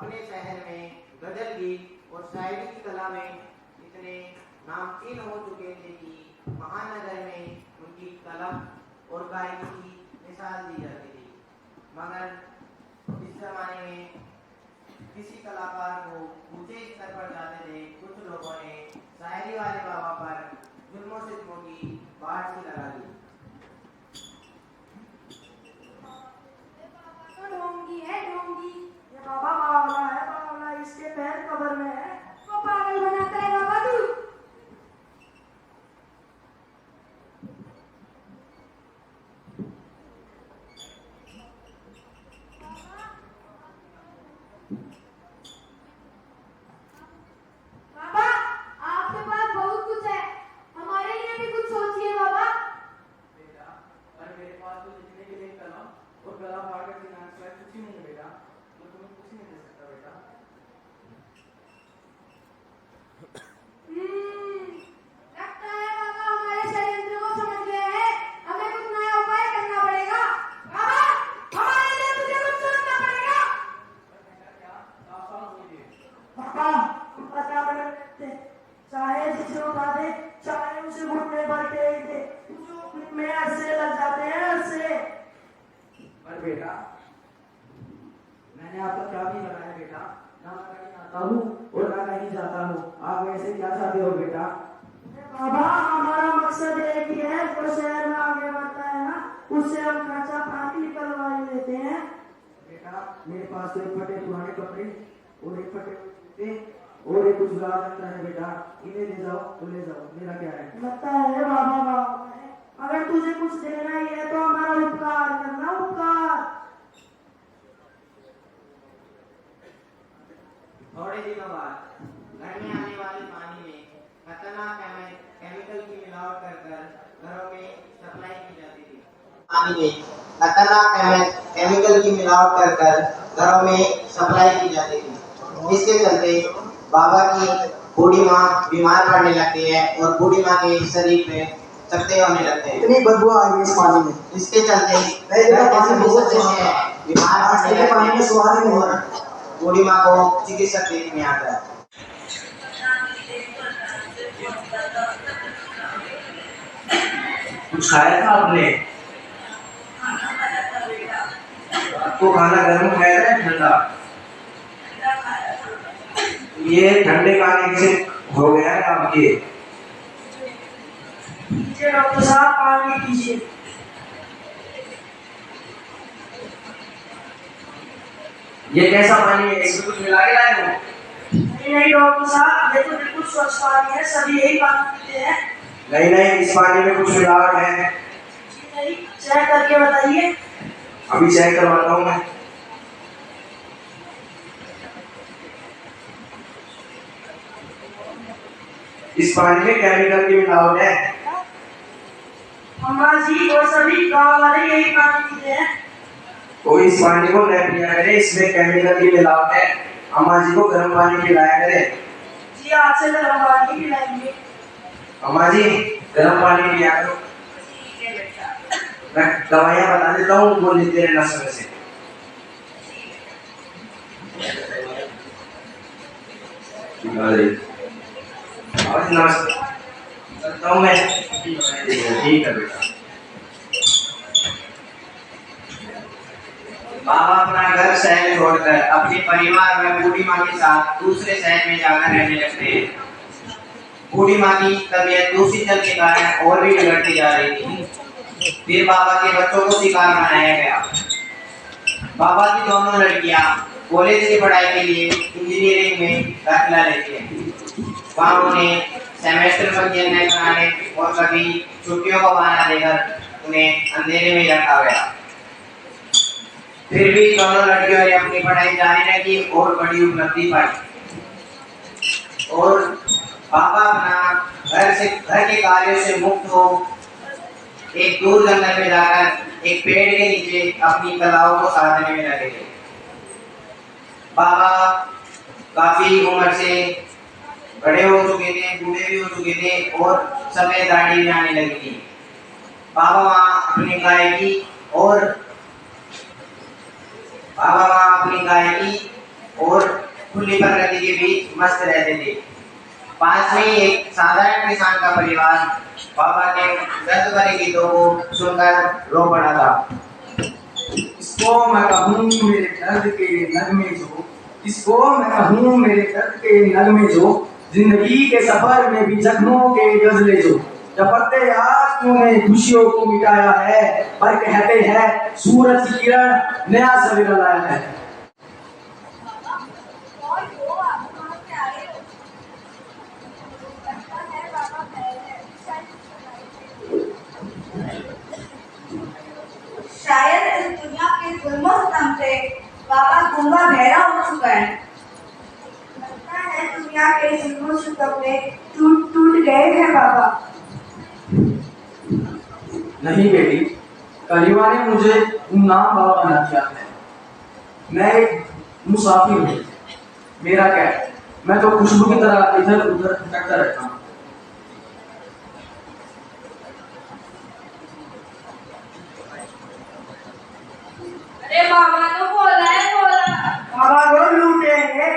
अपने शहर में गजल की और शायरी की कला में इतने नामचीन हो चुके थे कि महानगर में उनकी कलम और गायकी की मिसाल दी जाती थी। मगर इस जमाने में किसी कलाकार को ऊंचे स्तर पर जाते थे कुछ लोगों ने शायरी वाले बाबा पर जुल्मों सितमों की बाढ़ सी लगा दी। ढोंगी है ढोंगी, ये बाबा बावला है बावला, इसके पैर कब्र में है। वो पागल बनाता है बाबा तू। बाबा आपके पास बहुत कुछ है, हमारे लिए भी कुछ सोचिए बाबा। बेटा, अरे मेरे पास तो लिखने के लिए कलम और गला फाड़ कर दिमाग से कुछ ही नहीं है बेटा, मैं तुम्हें कुछ नहीं दे सकता बेटा। लगता है बाबा हमारे षड्यंत्र को समझ गए हैं, हमें कुछ नया उपाय करना पड़ेगा। बाबा हमारे लिए मुझे कुछ सोचना पड़ेगा। बेटा क्या साफ साफ बोलिए। पापा पता कर सकते, चाहे जिसे उठा दे चाहे उसे घुटने पर टेक दे, जो में अरसे लग जाते हैं अरसे। पर बेटा मैंने आपका क्या भी बनाया बेटा, ना मैं कहीं आता हूँ और ना कहीं जाता हूँ, आप वैसे क्या चाहते हो बेटा? बाबा हमारा मकसद एक ही है, जो शहर में आगे बढ़ता है ना उससे हम खर्चा पानी निकलवा ही लेते हैं। बेटा मेरे पास तो एक फटे पुराने कपड़े और एक फटे जूते और एक कुछ लाल रंग का है बेटा, इन्हें ले जाओ तो ले जाओ, मेरा क्या है। लगता है बाबा बाबा है, अगर तुझे कुछ देना ही है तो हमारा उपकार करना, उपकार। थोड़े दिनों बाद घर में आने वाले पानी में खतरनाक केमिकल की मिलावट कर घरों में सप्लाई की जाती थी। पानी में खतरनाक केमिकल की मिलावट कर घरों में सप्लाई की जाती थी। इसके चलते बाबा की बूढ़ी माँ बीमार पड़ने लगती है और बूढ़ी माँ के शरीर में चकत्ते होने लगते हैं। इतनी बदबू आ रही है इस पानी में। इसके चलते पानी बहुत बीमार पड़ने पानी में लगते स्वाद ही हैं नहीं और बूढ़ी माँ को चिकित्सक देखने आता है। कुछ खाया था आपने? आपको खाना गर्म खाया था ठंडा? ये ठंडे खाने से हो गया है आपके। डॉक्टर साहब पानी पीजिए। ये कैसा पानी है, इसमें कुछ मिला के लाए हो? नहीं डॉक्टर साहब, ये तो बिल्कुल स्वच्छ पानी है, सभी यही पानी पीते हैं। नहीं नहीं, इस पानी में कुछ मिलावट है। नहीं, चेक करके बताइए। अभी चेक करवाता हूँ मैं। इस पानी में केमिकल की मिलावट है। अम्मा जी और सभी गाँव वाले यही पानी पीते हैं। कोई इस पानी को न पिया करे, इसमें केमिकल की मिलावट है। अम्मा जी को गर्म पानी पिलाया करे। जी आज से गर्म पानी पिलाएंगे। अम्मा जी गर्म पानी पिया करो। ठीक है बेटा। मैं दवाइयाँ बता देता हूँ, वो लेते रहना समय से। और नमस्ते करता हूँ मैं। ठीक है बेटा। बाबा अपना घर शहर छोड़कर अपने परिवार में बूढ़ी माँ के साथ दूसरे शहर में जाकर रहने लगते हैं। बूढ़ी माँ की तबीयत दूषित जल के कारण और भी बिगड़ती जा रही थी। फिर बाबा के बच्चों को शिकार बनाया गया। बाबा की दोनों लड़कियां कॉलेज की पढ़ाई के लिए इंजीनियरिंग में दाखिला लेती हैं। वहाँ उन्हें सेमेस्टर पर निर्णय कराने और कभी छुट्टियों का बहाना देकर उन्हें अंधेरे में रखा गया। फिर भी दोनों लड़कियों ने अपनी पढ़ाई जारी रखी और बड़ी उपलब्धि पाई और बाबा अपना घर के कार्यों से मुक्त हो एक दूर जंगल में जाकर एक पेड़ के नीचे अपनी कलाओं को साधने में लगे थे। बाबा काफी उम्र से बड़े हो चुके थे, बूढ़े भी हो चुके थे और सफेद दाढ़ी भी आने लगी थी। बाबा वहाँ अपनी गायकी और खुली प्रकृति के बीच मस्त रहते थे। पास में ही एक साधारण किसान का परिवार बाबा के दर्द भरे गीतों को सुनकर रो पड़ा था। इसको मैं कहूँ मेरे दर्द के नगमे जो, इसको मैं कहूँ मेरे दर्द के नगमे जो, जिंदगी के सफर में भी जख्मों के गजले जो, टपकते आंसुओं में खुशियों को मिटाया है, पर कहते हैं सूरज की किरण नया सवेरा लाया है। शायद इस दुनिया के जुल्मों सितम से बाबा गूंगा बहरा हो चुका है। लगता है दुनिया के जुल्मों सितम में टूट टूट गए हैं बाबा। नहीं बेटी, कलिवा ने मुझे गुमनाम बाबा बना दिया है। मैं एक मुसाफिर हूँ, मेरा क्या है, मैं तो खुशबू की तरह इधर उधर भटकता रहता हूँ। अरे बाबा तो बोला है, बोला बाबा को लूटेंगे।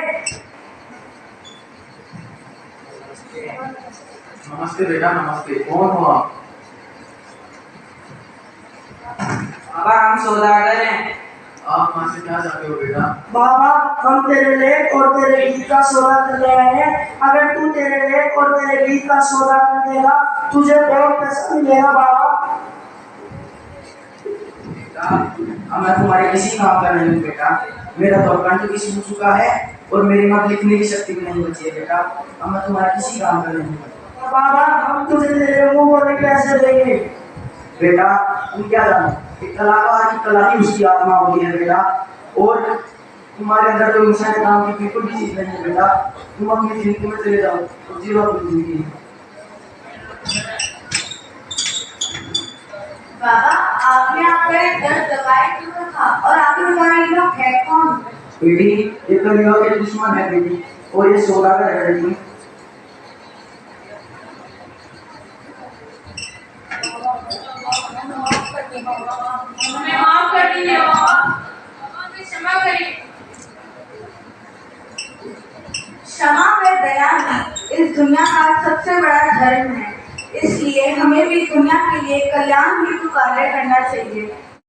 नमस्ते बेटा, नमस्ते। कौन हो आप? बाबा हम सौदागर हैं। आप वहाँ से क्या चाहते हो बेटा? बाबा हम तेरे लेख और तेरे गीत का सौदा करने आए हैं। अगर तू तेरे लेख और तेरे गीत का सौदा कर देगा तुझे बहुत पैसा मिलेगा बाबा। बेटा, अब मैं तुम्हारे किसी काम का नहीं हूँ बेटा। मेरा तो कंठ भी सूख चुका है और मेरी मत लिखने की शक्ति भी नहीं बची है बेटा। अब मैं तुम्हारे किसी काम का नहीं हूँ। बाबा हम तुझे तेरे मुंह बोले पैसे देंगे। बेटा तुम क्या जानो, एक कलाकार की कला ही उसकी आत्मा होती है बेटा। और तुम्हारे अंदर तो इंसान काम की बिल्कुल भी चीज नहीं है बेटा। तुम अपनी जिंदगी में चले जाओ और जीरो अपनी जिंदगी। बाबा आपने आपका एक दर्द दबाए क्यों रखा और आपके तुम्हारे लोग है कौन? बेटी ये तो युवा के दुश्मन है बेटी, और ये सौदागर है बेटी। हमें माफ कर दीजिए बाबा, हमें क्षमा करिए। क्षमा व दया ही इस दुनिया का सबसे बड़ा धर्म है, इसलिए हमें भी दुनिया के लिए कल्याण हेतु कार्य करना चाहिए।